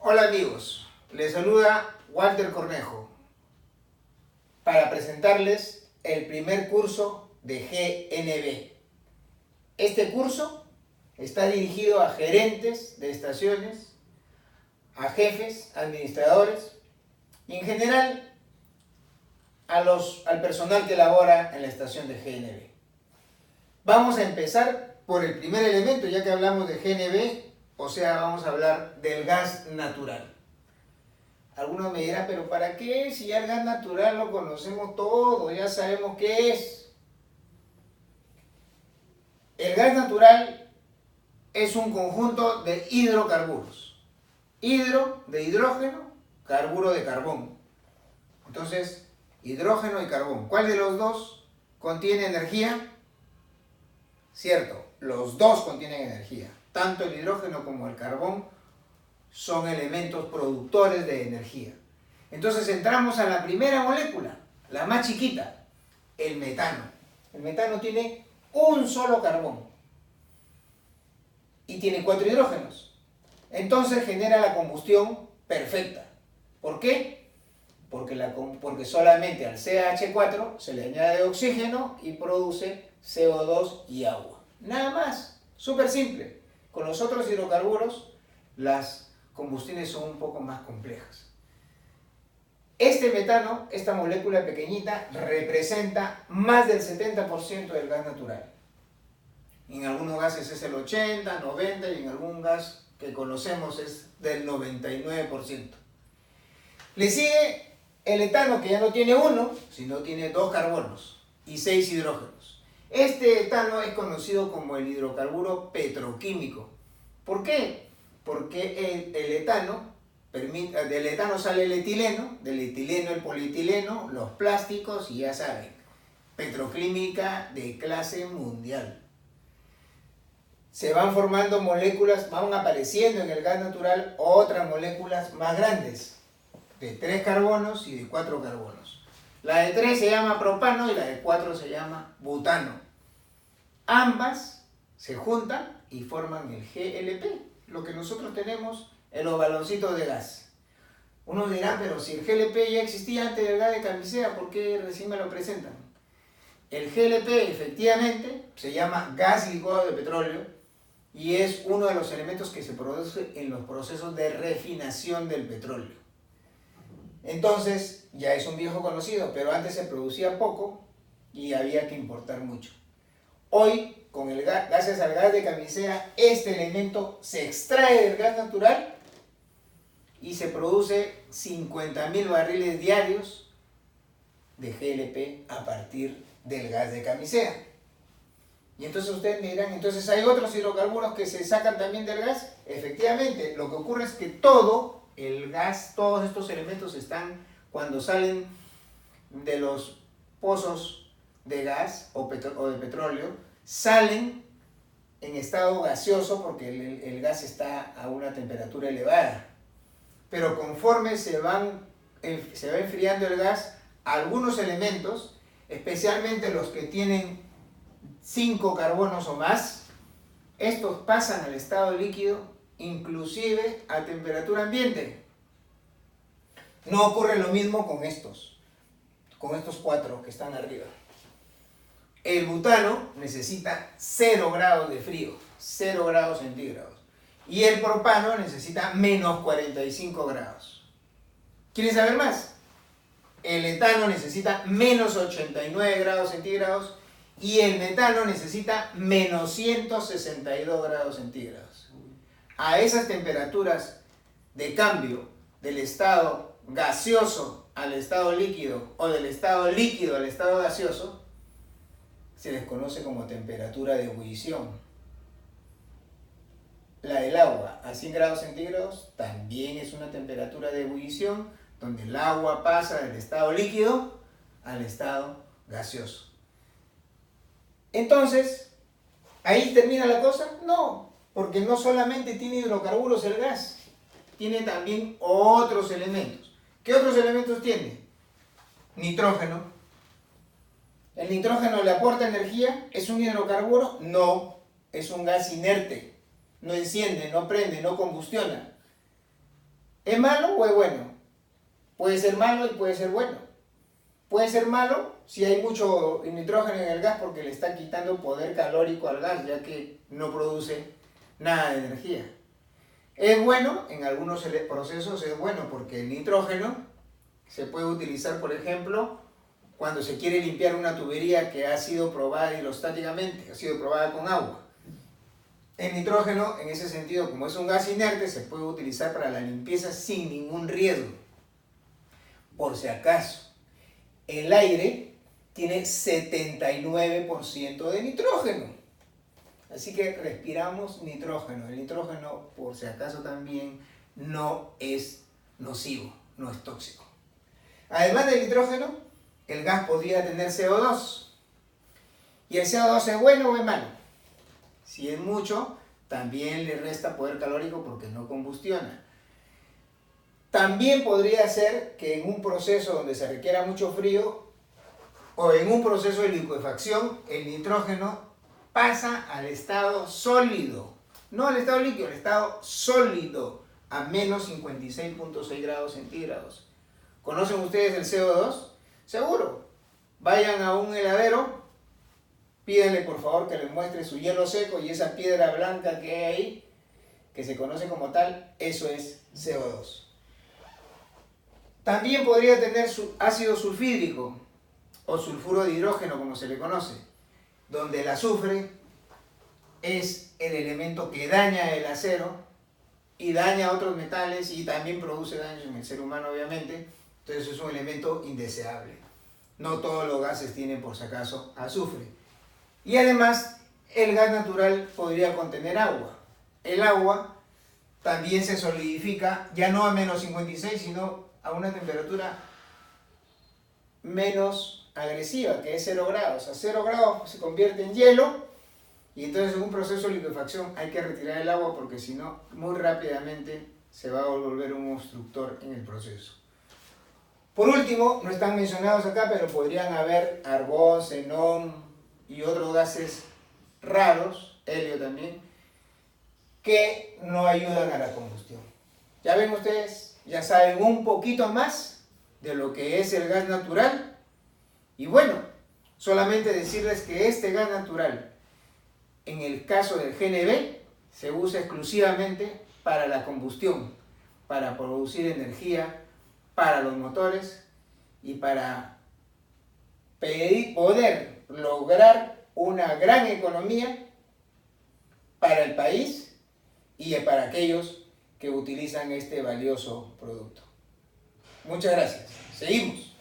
Hola amigos, les saluda Walter Cornejo para presentarles el primer curso de GNB. Este curso está dirigido a gerentes de estaciones, a jefes, administradores y en general al personal que labora en la estación de GNB. Vamos a empezar por el primer elemento, ya que hablamos de GNB, o sea, vamos a hablar del gas natural. Algunos me dirán, pero ¿para qué? Si ya el gas natural lo conocemos todo, ya sabemos qué es. El gas natural es un conjunto de hidrocarburos. Hidro de hidrógeno, carburo de carbón. Entonces, hidrógeno y carbón. ¿Cuál de los dos contiene energía? Cierto, los dos contienen energía. Tanto el hidrógeno como el carbón son elementos productores de energía. Entonces entramos a la primera molécula, la más chiquita, el metano. El metano tiene un solo carbón y tiene 4 hidrógenos. Entonces genera la combustión perfecta. ¿Por qué? Porque solamente al CH4 se le añade oxígeno y produce CO2 y agua. Nada más, súper simple. Con los otros hidrocarburos, las combustiones son un poco más complejas. Este metano, esta molécula pequeñita, representa más del 70% del gas natural. En algunos gases es el 80, 90 y en algún gas que conocemos es del 99%. Le sigue el etano, que ya no tiene uno, sino tiene 2 carbonos y 6 hidrógenos. Este etano es conocido como el hidrocarburo petroquímico. ¿Por qué? Porque del etano sale el etileno, del etileno el polietileno, los plásticos y ya saben, petroquímica de clase mundial. Se van formando moléculas, van apareciendo en el gas natural otras moléculas más grandes, de 3 carbonos y de 4 carbonos. La de 3 se llama propano y la de 4 se llama butano. Ambas se juntan y forman el GLP, lo que nosotros tenemos en los baloncitos de gas. Unos dirán, pero si el GLP ya existía antes del gas de camisea, ¿por qué recién me lo presentan? El GLP efectivamente se llama gas licuado de petróleo y es uno de los elementos que se produce en los procesos de refinación del petróleo. Entonces, ya es un viejo conocido, pero antes se producía poco y había que importar mucho. Hoy, gracias al gas de camisea, este elemento se extrae del gas natural y se produce 50.000 barriles diarios de GLP a partir del gas de camisea. Y entonces ustedes me dirán, entonces hay otros hidrocarburos que se sacan también del gas. Efectivamente, lo que ocurre es que todo el gas, todos estos elementos están, cuando salen de los pozos de gas o de petróleo, salen en estado gaseoso porque el gas está a una temperatura elevada. Pero conforme se va enfriando el gas, algunos elementos, especialmente los que tienen 5 carbonos o más, estos pasan al estado líquido, inclusive a temperatura ambiente. No ocurre lo mismo con estos 4 que están arriba. El butano necesita 0 grados de frío, 0 grados centígrados. Y el propano necesita menos 45 grados. ¿Quieren saber más? El etano necesita menos 89 grados centígrados y el metano necesita menos 162 grados centígrados. A esas temperaturas de cambio del estado gaseoso al estado líquido o del estado líquido al estado gaseoso, se les conoce como temperatura de ebullición. La del agua a 100 grados centígrados también es una temperatura de ebullición donde el agua pasa del estado líquido al estado gaseoso. Entonces, ¿ahí termina la cosa? No, porque no solamente tiene hidrocarburos el gas, tiene también otros elementos. ¿Qué otros elementos tiene? Nitrógeno. ¿El nitrógeno le aporta energía? ¿Es un hidrocarburo? No, es un gas inerte. No enciende, no prende, no combustiona. ¿Es malo o es bueno? Puede ser malo y puede ser bueno. Puede ser malo si hay mucho nitrógeno en el gas porque le está quitando poder calórico al gas, ya que no produce nada de energía. Es bueno, en algunos procesos es bueno porque el nitrógeno se puede utilizar, por ejemplo, cuando se quiere limpiar una tubería que ha sido probada hidrostáticamente, ha sido probada con agua. El nitrógeno, en ese sentido, como es un gas inerte, se puede utilizar para la limpieza sin ningún riesgo. Por si acaso, el aire tiene 79% de nitrógeno. Así que respiramos nitrógeno. El nitrógeno, por si acaso, también no es nocivo, no es tóxico. Además del nitrógeno, el gas podría tener CO2. ¿Y el CO2 es bueno o es malo? Si es mucho, también le resta poder calórico porque no combustiona. También podría ser que en un proceso donde se requiera mucho frío o en un proceso de liquefacción, el nitrógeno pasa al estado sólido. No al estado líquido, al estado sólido, a menos 56.6 grados centígrados. ¿Conocen ustedes el CO2? Seguro. Vayan a un heladero, pídanle por favor que les muestre su hielo seco y esa piedra blanca que hay ahí, que se conoce como tal, eso es CO2. También podría tener su ácido sulfídrico o sulfuro de hidrógeno, como se le conoce, donde el azufre es el elemento que daña el acero y daña otros metales y también produce daños en el ser humano, obviamente. Entonces es un elemento indeseable. No todos los gases tienen, por si acaso, azufre. Y además, el gas natural podría contener agua. El agua también se solidifica, ya no a menos 56, sino a una temperatura menos agresiva, que es 0 grados. A 0 grados se convierte en hielo y entonces en un proceso de liquefacción hay que retirar el agua porque si no, muy rápidamente se va a volver un obstructor en el proceso. Por último, no están mencionados acá, pero podrían haber argón, xenón y otros gases raros, helio también, que no ayudan a la combustión. Ya ven ustedes, ya saben un poquito más de lo que es el gas natural. Y bueno, solamente decirles que este gas natural, en el caso del GNV, se usa exclusivamente para la combustión, para producir energía para los motores y para poder lograr una gran economía para el país y para aquellos que utilizan este valioso producto. Muchas gracias. Seguimos.